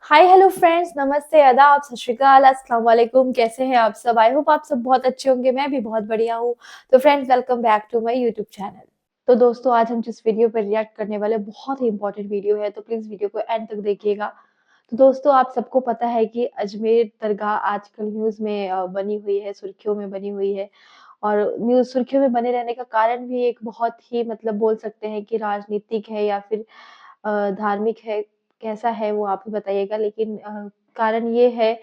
Hi hello friends, नमस्ते, आदाब, सत श्री अकाल, अस्सलाम वालेकुम। कैसे हैं आप सब? आई होप आप सब बहुत अच्छे होंगे। मैं भी बहुत बढ़िया हूँ। तो friends, welcome back to my YouTube channel. तो दोस्तों, आज हम जिस वीडियो पर रिएक्ट करने वाले बहुत ही इंपॉर्टेंट वीडियो है, तो प्लीज़ वीडियो को एंड तक देखिएगा। तो दोस्तों, आप सबको पता है कि अजमेर दरगाह आजकल न्यूज़ में बनी हुई है, सुर्खियों में बनी हुई है। और न्यूज़ सुर्खियों में बने रहने का कारण भी एक बहुत ही मतलब बोल सकते हैं कि राजनीतिक है या फिर धार्मिक है, कैसा है वो आप ही बताइएगा। लेकिन कारण ये है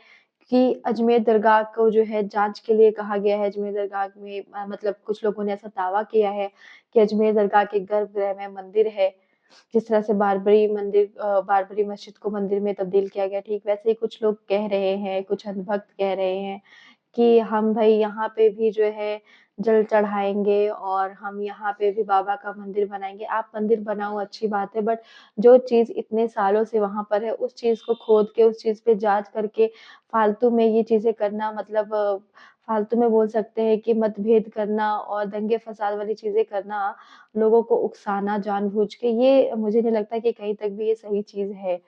कि अजमेर दरगाह को जो है जाँच के लिए कहा गया है। अजमेर दरगाह में मतलब कुछ लोगों ने ऐसा दावा किया है कि अजमेर दरगाह के गर्भगृह में मंदिर है। जिस तरह से बारबरी मस्जिद को मंदिर में तब्दील किया गया, ठीक वैसे ही कुछ लोग कह रहे हैं, कुछ अंधभक्त कह रहे हैं कि हम भई यहाँ पे भी जो है जल चढ़ाएँगे और हम यहाँ पे भी बाबा का मंदिर बनाएँगे। आप मंदिर बनाओ अच्छी बात है, बट जो चीज़ इतने सालों से वहाँ पर है, उस चीज़ को खोद के, उस चीज़ पे जाँच करके फालतू में ये चीज़ें करना मतलब फालतू में बोल सकते हैं कि मतभेद करना और दंगे-फ़साद वाली चीज़ें करना, लोगों को उकसाना जानबूझ के, ये मुझे नहीं लगता कि कहीं तक भी ये सही चीज़ है।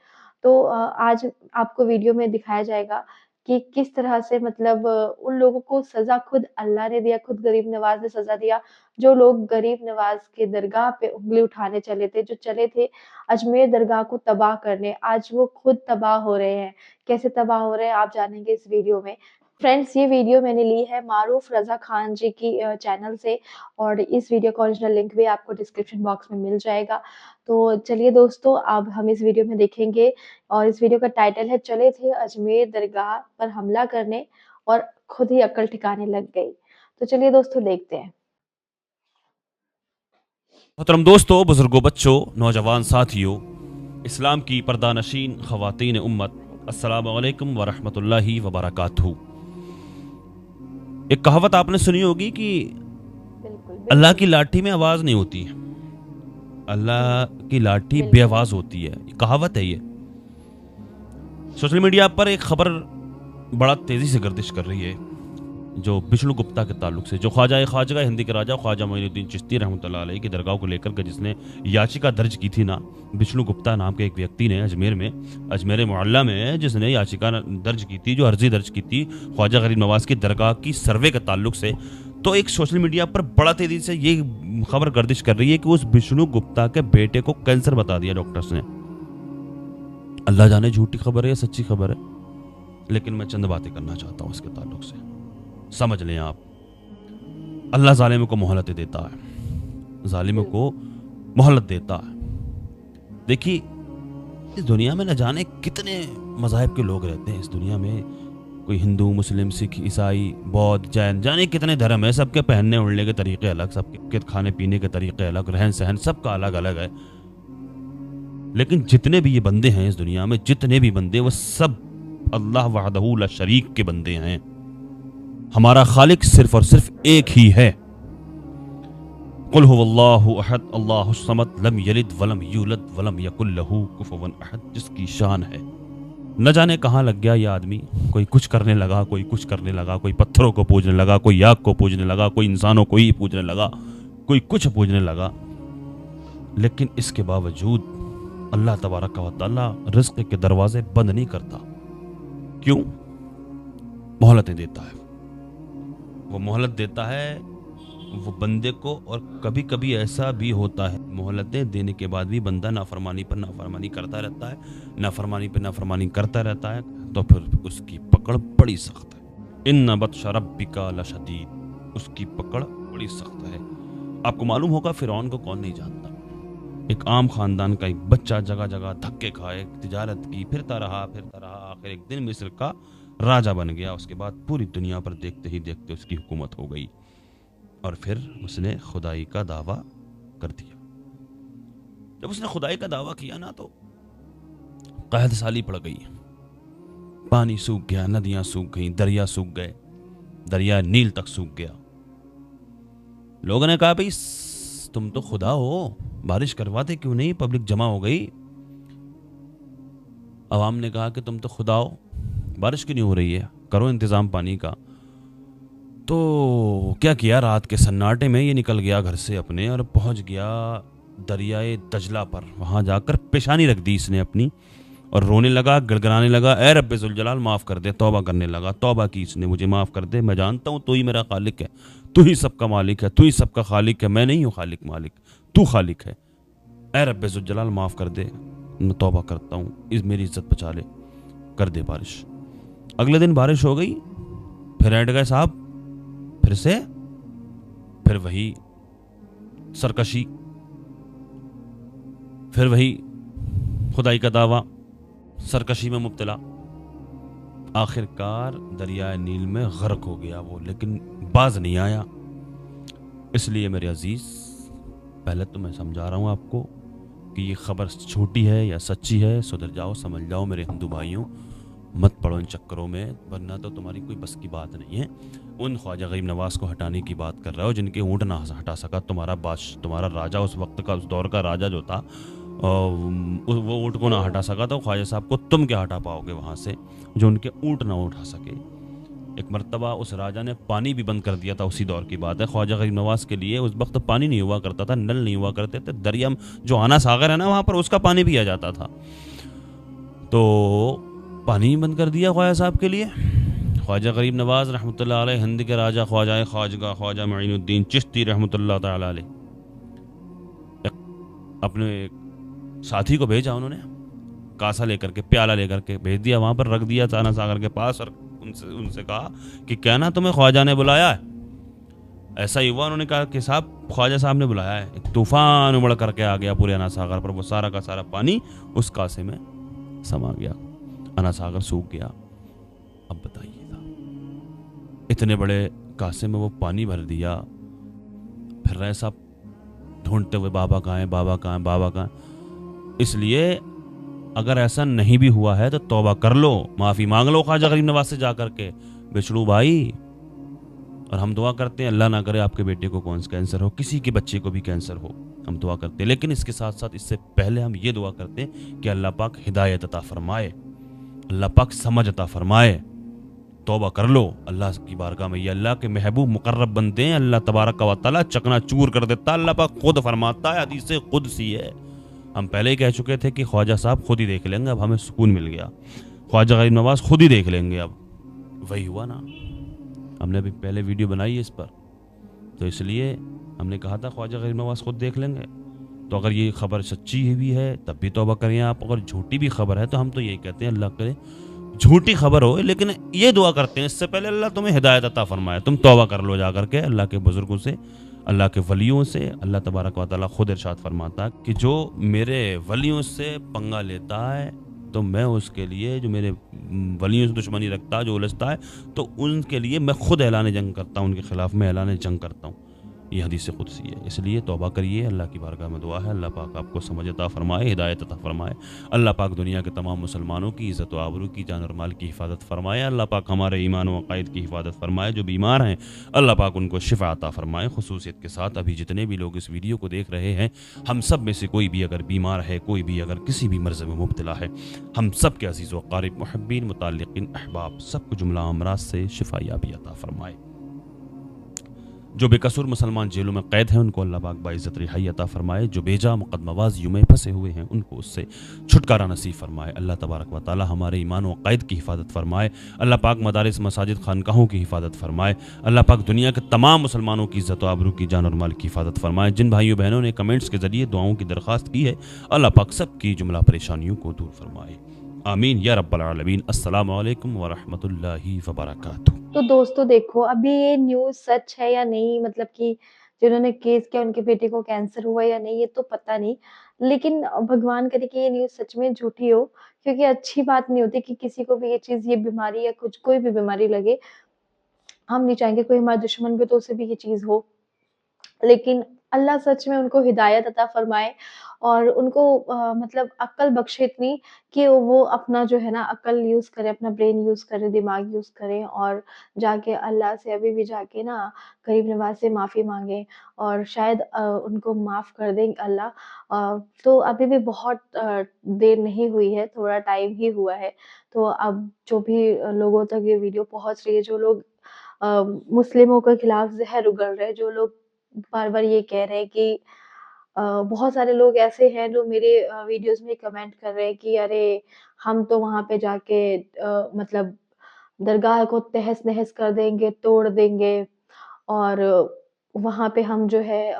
तो आज आपको वीडियो में दिखाया जाएगा कि किस तरह से मतलब उन लोगों को सज़ा खुद अल्लाह ने दिया, खुद गरीब नवाज़ ने सज़ा दिया, जो लोग गरीब नवाज़ के दरगाह पे उँगली उठाने चले थे, जो चले थे अजमेर दरगाह को तबाह करने, आज वो खुद तबाह हो रहे हैं। कैसे तबाह हो रहे हैं आप जानेंगे इस वीडियो में। फ्रेंड्स, ये वीडियो मैंने ली है मारूफ रज़ा खान जी की चैनल से और इस वीडियो का ओरिजिनल लिंक भी आपको डिस्क्रिप्शन बॉक्स में मिल जाएगा। तो चलिए दोस्तों, अब हम इस वीडियो में देखेंगे और इस वीडियो का टाइटल है चले थे अजमेर दरगाह पर हमला करने और खुद ही अक्ल ठिकाने लग गई। तो चलिए दोस्तों देखते हैं। मोहतरम दोस्तों, बुजुर्गों, बच्चों, नौजवान साथियों, इस्लाम की पर्दानशीन ख़वातीन उम्मत, अस्सलामु अलैकुम व रहमतुल्लाहि व बरकातहू। एक कहावत आपने सुनी होगी कि बिल्कुल, अल्लाह की बिल्कुल, लाठी में आवाज़ नहीं होती, अल्लाह की लाठी बिल्कुल। बेआवाज़ होती है। ये कहावत है। ये सोशल मीडिया पर एक खबर बड़ा तेज़ी से गर्दिश कर रही है, जो विष्णु गुप्ता के ताल्लुक से, जो ख्वाजा हिंदी के राजा ख्वाजा मोइनुद्दीन चिश्ती रहमतुल्लाह अलैह की दरगाह को लेकर के जिसने याचिका दर्ज की थी ना, विष्णु गुप्ता नाम के एक व्यक्ति ने अजमेर मोहल्ला में जिसने याचिका दर्ज की थी, जो अर्जी दर्ज की थी ख्वाजा गरीब नवाज की दरगाह की सर्वे के ताल्लुक से। तो एक सोशल मीडिया पर बड़ा तेजी से ये खबर गर्दिश कर रही है कि उस विष्णु गुप्ता के बेटे को कैंसर बता दिया डॉक्टर्स ने। अल्लाह जाने झूठी खबर है या सच्ची खबर है, लेकिन मैं चंद बातें करना चाहता हूं इसके ताल्लुक से। समझ लें आप, अल्लाह जालिम को मोहलत देता है, जालिम को बिल्कुल, मोहलत देता है। देखिए, इस दुनिया में न जाने कितने मज़ाहिब के लोग रहते हैं। इस दुनिया में कोई हिंदू, मुस्लिम, सिख, ईसाई, बौद्ध, जैन, जाने कितने धर्म है। सबके पहनने ओढ़ने के तरीके अलग, सबके खाने पीने के तरीके अलग, रहन सहन सबका अलग अलग है। लेकिन जितने भी ये बंदे हैं इस दुनिया में, जितने भी बंदे, वो सब अल्लाह वहदहू ला शरीक के बंदे हैं। हमारा खालिक सिर्फ और सिर्फ एक ही है। कुल हुवल्लाहु अहद अल्लाहुस समद लम यलिद वलम यूलद वलम यकुल लहू कुफुवन अहद, जिसकी शान है। न जाने कहाँ लग गया ये आदमी, कोई कुछ करने लगा, कोई कुछ करने लगा, कोई पत्थरों को पूजने लगा, कोई आग को पूजने लगा, कोई इंसानों को ही पूजने लगा, कोई कुछ पूजने लगा। लेकिन इसके बावजूद अल्लाह तबारक व तआला रिज़्क़ के दरवाजे बंद नहीं करता। क्यों? मोहलतें देता है। वो मोहलत देता है वो बंदे को, और कभी कभी ऐसा भी होता है मोहलतें देने के बाद भी बंदा नाफरमानी पर नाफरमानी करता रहता है, नाफरमानी पर नाफरमानी करता रहता है, तो फिर उसकी पकड़ बड़ी सख्त है। इन्ना बत्श रब्बिका लशदीद, उसकी पकड़ बड़ी सख्त है। आपको मालूम होगा, फिरौन को कौन नहीं जानता। एक आम खानदान का एक बच्चा जगह जगह धक्के खाए, तिजारत की, फिरता रहा, आखिर एक दिन मिस्र का राजा बन गया। उसके बाद पूरी दुनिया पर देखते ही देखते उसकी हुकूमत हो गई, और फिर उसने खुदाई का दावा कर दिया। जब उसने खुदाई का दावा किया ना, तो कहद साली पड़ गई, पानी सूख गया, नदियां सूख गई, दरिया सूख गए, दरिया नील तक सूख गया। लोगों ने कहा, भाई तुम तो खुदा हो, बारिश करवाते क्यों नहीं? पब्लिक जमा हो गई। अवाम ने कहा कि तुम तो खुदा हो, बारिश क्यों नहीं हो रही है, करो इंतजाम पानी का। तो क्या किया, रात के सन्नाटे में ये निकल गया घर से अपने और पहुंच गया दरियाए दजला पर। वहां जाकर पेशानी रख दी इसने अपनी, और रोने लगा, गिड़गिड़ाने लगा, ए रब्बे ज़ुल जलाल माफ़ कर दे। तौबा करने लगा, तौबा की इसने, मुझे माफ़ कर दे, मैं जानता हूँ तू ही मेरा खालिक है, तू ही सबका मालिक है, तू ही सबका खालिक है, मैं नहीं हूँ खालिक मालिक, तू खालिक है। ए रब्बे ज़ुल जलाल माफ़ कर दे, मैं तौबा करता हूँ, इस मेरी इज्जत बचा ले, कर दे बारिश। अगले दिन बारिश हो गई, फिर ऐड गए साहब, फिर से फिर वही सरकशी, फिर वही खुदाई का दावा, सरकशी में मुब्तला। आखिरकार दरियाए नील में गर्क हो गया वो, लेकिन बाज नहीं आया। इसलिए मेरे अजीज, पहले तो मैं समझा रहा हूँ आपको कि ये खबर झूठी है या सच्ची है, सुधर जाओ, समझ जाओ मेरे हिंदू भाइयों, मत पड़ो इन चक्करों में, वरना तो तुम्हारी कोई बस की बात नहीं है। उन ख्वाजा गरीब नवाज को हटाने की बात कर रहे हो जिनके ऊँट ना हटा सका तुम्हारा बादशाह, तुम्हारा राजा, उस वक्त का, उस दौर का राजा जो था, वो ऊँट को ना हटा सका, तो ख्वाजा साहब को तुम क्या हटा पाओगे वहाँ से, जो उनके ऊँट ना उठा सके। एक मर्तबा उस राजा ने पानी भी बंद कर दिया था, उसी दौर की बात है। ख्वाजा गरीब नवाज के लिए उस वक्त पानी नहीं हुआ करता था, नल नहीं हुआ करते थे, दरिया जो आना सागर है ना, वहाँ पर उसका पानी पिया जाता था, तो पानी ही बंद कर दिया ख्वाजा साहब के लिए। ख्वाजा गरीब नवाज रहमतुल्लाह अलैह, हिंद के राजा, ख्वाजा खाजगा ख्वाजा मुईनुद्दीन चिश्ती रहमतुल्लाह तआला अलैह, अपने साथी को भेजा उन्होंने, कासा लेकर के, प्याला लेकर के भेज दिया, वहां पर रख दिया आना सागर के पास, और उनसे कहा कि क्या ना तुम्हें ख्वाजा ने बुलाया है। ऐसा ही हुआ, उन्होंने कहा कि साहब ख्वाजा साहब ने बुलाया है। एक तूफान उमड़ करके आ गया पूरे अना सागर पर, वो सारा का सारा पानी उस कासे में समा गया, अना सागर सूख गया। अब बताइए था, इतने बड़े कासे में वो पानी भर दिया, फिर रहे साहब ढूंढते हुए बाबा कहाँ हैं, बाबा कहाँ हैं, बाबा कहाँ हैं। इसलिए अगर ऐसा नहीं भी हुआ है तो तौबा कर लो, माफ़ी मांग लो ख्वाजा गरीब नवाज से जा करके, बिछड़ू भाई। और हम दुआ करते हैं अल्लाह ना करे आपके बेटे को कौन सा कैंसर हो, किसी के बच्चे को भी कैंसर हो, हम दुआ करते हैं। लेकिन इसके साथ साथ, इससे पहले हम ये दुआ करते हैं कि अल्लाह पाक हिदायत अता फरमाए, अल्लाह पाक समझ अता फरमाए। तौबा कर लो अल्लाह की बारगाह में, ये अल्लाह के महबूब मुकर्रब बनते हैं, अल्लाह तबारक व तआला चकना चूर कर देता। अल्लाह पाक खुद फरमाता है, हदीस कुदसी है, हम पहले ही कह चुके थे कि ख्वाजा साहब खुद ही देख लेंगे, अब हमें सुकून मिल गया, ख्वाजा गरीब नवाज खुद ही देख लेंगे। अब वही हुआ ना, हमने अभी पहले वीडियो बनाई है इस पर, तो इसलिए हमने कहा था ख्वाजा गरीब नवाज खुद देख लेंगे। तो अगर ये खबर सच्ची भी है तब भी तौबा करें आप, अगर झूठी भी खबर है तो हम तो यही कहते हैं अल्लाह करे झूठी खबर हो, लेकिन ये दुआ करते हैं इससे पहले अल्लाह तुम्हें हिदायत अता फरमाए, तुम तौबा कर लो जा करके अल्लाह के बुजुर्गों से, अल्लाह के वलियों से। अल्लाह तबारक व तआला खुद इरशाद फरमाता है कि जो मेरे वलियों से पंगा लेता है तो मैं उसके लिए, जो मेरे वलियों से दुश्मनी रखता है, जो उलझता है, तो उनके लिए मैं खुद ऐलान जंग करता हूँ, उनके खिलाफ मैं ऐलान जंग करता हूँ। ये हदीस कुदसी है, इसलिए तौबा करिए, अल्लाह की बारगाह में दुआ है, अल्लाह पाक आपको समझ अता फरमाए, हिदायत अता फरमाए। अल्लाह पाक दुनिया के तमाम मुसलमानों की इज़्ज़त व आबरू की, जान और माल की हिफाजत फरमाए। अल्लाह पाक हमारे ईमान व अक़ाइद की हिफाजत फरमाए। जो बीमार हैं अल्लाह पाक उनको शिफा अता फरमाए। खुसूसियत के साथ अभी जितने भी लोग इस वीडियो को देख रहे हैं, हम सब में से कोई भी अगर बीमार है, कोई भी अगर किसी भी मर्ज़ में मुब्तला है, हम सब के अज़ीज़ व क़ारिब मुहब्बीन मुताल्लिक़ीन अहबाब सबको जुमला अमराज से शिफा याबी अता फरमाए। जो बेकसूर मुसलमान जेलों में कैद हैं उनको अल्लाह पाक बाइज़्ज़त रिहाई अता फरमाए। जो बेजा मुक़द्दमाबाज़ियों में फंसे हुए हैं उनको उससे छुटकारा नसीब फरमाए। अल्लाह तबारक व तआला हमारे ईमान व क़ैद की हिफाजत फरमाए। अल्लाह पाक मदारिस, मसाजिद, खानकाहों की हिफाजत फरमाए। अल्लाह पाक दुनिया के तमाम मुसलमानों की इज़्ज़त व आबरू की, जान और माल की हिफाजत फरमाए। जिन भाइयों बहनों ने कमेंट्स के ज़रिए दुआओं की दरख्वास्त की है, अल्लाह पाक सब की जुमला परेशानियों को दूर फरमाए। आमीन या रब्बल आलमीन। अस्सलामु अलैकुम व रहमतुल्लाहि व बरकातुहू। तो दोस्तों देखो, अभी ये न्यूज़ सच है या नहीं, मतलब कि जिन्होंने केस किया उनके बेटे को कैंसर हुआ या नहीं, ये तो पता नहीं। लेकिन भगवान करे कि ये न्यूज़ सच में झूठी हो, क्योंकि अच्छी बात नहीं होती कि किसी को भी ये चीज़, ये बीमारी या कुछ कोई भी बीमारी लगे। हम नहीं चाहेंगे कोई हमारा दुश्मन भी तो उसे भी ये चीज़ हो। लेकिन अल्लाह सच में उनको हिदायत अता फ़रमाए और उनको मतलब अक्ल बख्शे इतनी कि वो अपना जो है ना अक्ल यूज़ करें, अपना ब्रेन यूज़ करें, दिमाग यूज़ करें और जाके अल्लाह से अभी भी जाके ना गरीब नवाज़ से माफ़ी माँगे और शायद उनको माफ़ कर दें अल्लाह। तो अभी भी बहुत देर नहीं हुई है, थोड़ा टाइम ही हुआ है। तो अब जो भी लोगों तक ये वीडियो पहुँच रही है, जो लोग मुस्लिमों के खिलाफ ज़हर उगल रहे हैं, जो लोग बार-बार ये कह रहे हैं कि बहुत सारे लोग ऐसे हैं जो मेरे वीडियोज़ में कमेंट कर रहे हैं कि अरे! हम तो वहाँ पे जाके मतलब दरगाह को तहस-नहस कर देंगे, तोड़ देंगे और वहाँ पे हम जो है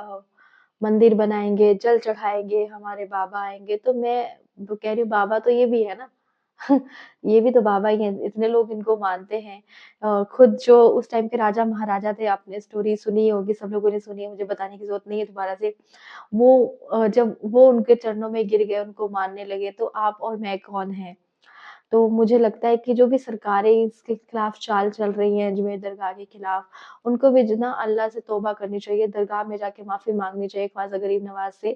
मंदिर बनाएँगे, जल चढ़ाएँगे, हमारे बाबा आएँगे। तो मैं वो कह रही हूँ बाबा तो ये भी है ना। ये भी तो बाबा ही हैं, इतने लोग इनको मानते हैं। खुद जो उस टाइम के राजा-महाराजा थे, आपने स्टोरी सुनी होगी, सब लोगों ने सुनी है, मुझे बताने की ज़रूरत नहीं है दोबारा से। वो जब वो उनके चरणों में गिर गए, उनको मानने लगे, तो आप और मैं कौन हैं? तो मुझे लगता है कि जो भी सरकारें इसके खिलाफ चाल चल रही हैं, अजमेर दरगाह के खिलाफ, उनको भी जो ना अल्लाह से तौबा करनी चाहिए, दरगाह में जाके माफ़ी माँगनी चाहिए ख्वाजा गरीब नवाज़ से।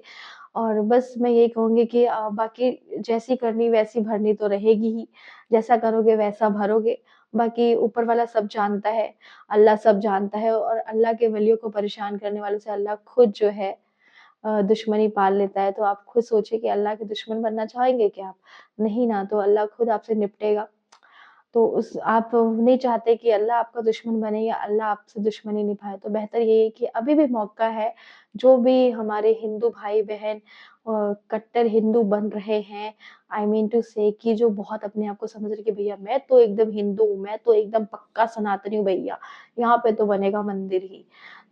और बस मैं यही कहूँगी कि बाकी जैसी करनी वैसी भरनी तो रहेगी ही, जैसा करोगे वैसा भरोगे। बाकी ऊपर वाला सब जानता है, अल्लाह सब जानता है और अल्लाह के वलियों को परेशान करने वालों से अल्लाह खुद जो है दुश्मनी पाल लेता है। तो आप खुद सोचिए कि अल्लाह के दुश्मन बनना चाहेंगे क्या आप? नहीं ना, तो अल्लाह खुद आपसे निपटेगा। तो उस आप नहीं चाहते कि अल्लाह आपका दुश्मन बने या अल्लाह आपसे दुश्मनी निभाए, तो बेहतर यही है कि अभी भी मौका है, जो भी हमारे हिंदू भाई-बहन कट्टर हिंदू बन रहे हैं, आई मीन टू से कि जो बहुत अपने आप को समझ रहे हैं कि भैया मैं तो एकदम हिंदू हूँ, मैं तो एकदम पक्का सनातनी हूँ भैया, यहाँ पे तो बनेगा मंदिर ही।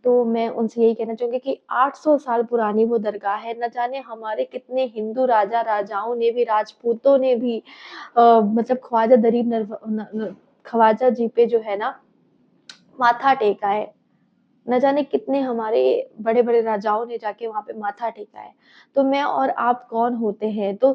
तो मैं उनसे यही कहना चाहूँगी कि 800 साल पुरानी वो दरगाह है, ना जाने हमारे कितने हिंदू राजा-राजाओं ने भी, राजपूतों ने भी मतलब ख्वाजा गरीब नरव न न ख्वाजा जी पे जो है ना माथा टेका है। न जाने कितने हमारे बड़े-बड़े राजाओं ने जाके वहाँ पे माथा टेका है। तो मैं और आप कौन होते हैं? तो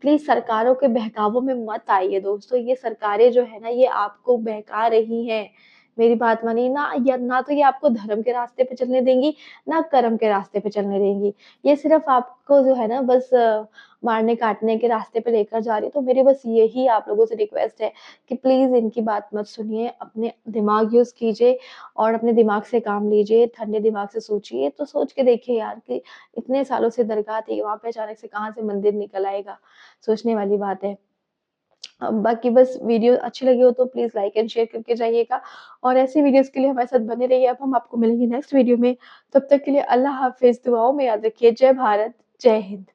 प्लीज़ सरकारों के बहकावों में मत आइए दोस्तों, ये सरकारें जो है ना ये आपको बहका रही हैं। मेरी बात मानिए ना तो ये आपको धर्म के रास्ते पे चलने देंगी, ना कर्म के रास्ते पे चलने देंगी। ये सिर्फ़ आपको जो है ना बस मारने-काटने के रास्ते पे लेकर जा रही है। तो मेरी बस यही आप लोगों से रिक्वेस्ट है कि प्लीज़ इनकी बात मत सुनिए, अपने दिमाग यूज़ कीजिए और अपने दिमाग से काम लीजिए, ठंडे दिमाग से सोचिए, तो सोच के देखिए यार कि इतने सालों से दरगाह थी, वहाँ पे अचानक से कहाँ से मंदिर निकल आएगा, सोचने वाली बात है। बाकी बस वीडियो अच्छी लगी हो तो प्लीज़ लाइक एंड शेयर करके जाइएगा और ऐसी वीडियोज़ के लिए हमारे साथ बने रहिए। अब हम आपको मिलेंगे नेक्स्ट वीडियो में, तब तक के लिए अल्लाह हाफ़िज़, दुआओं में याद रखिए। जय भारत, जय हिंद।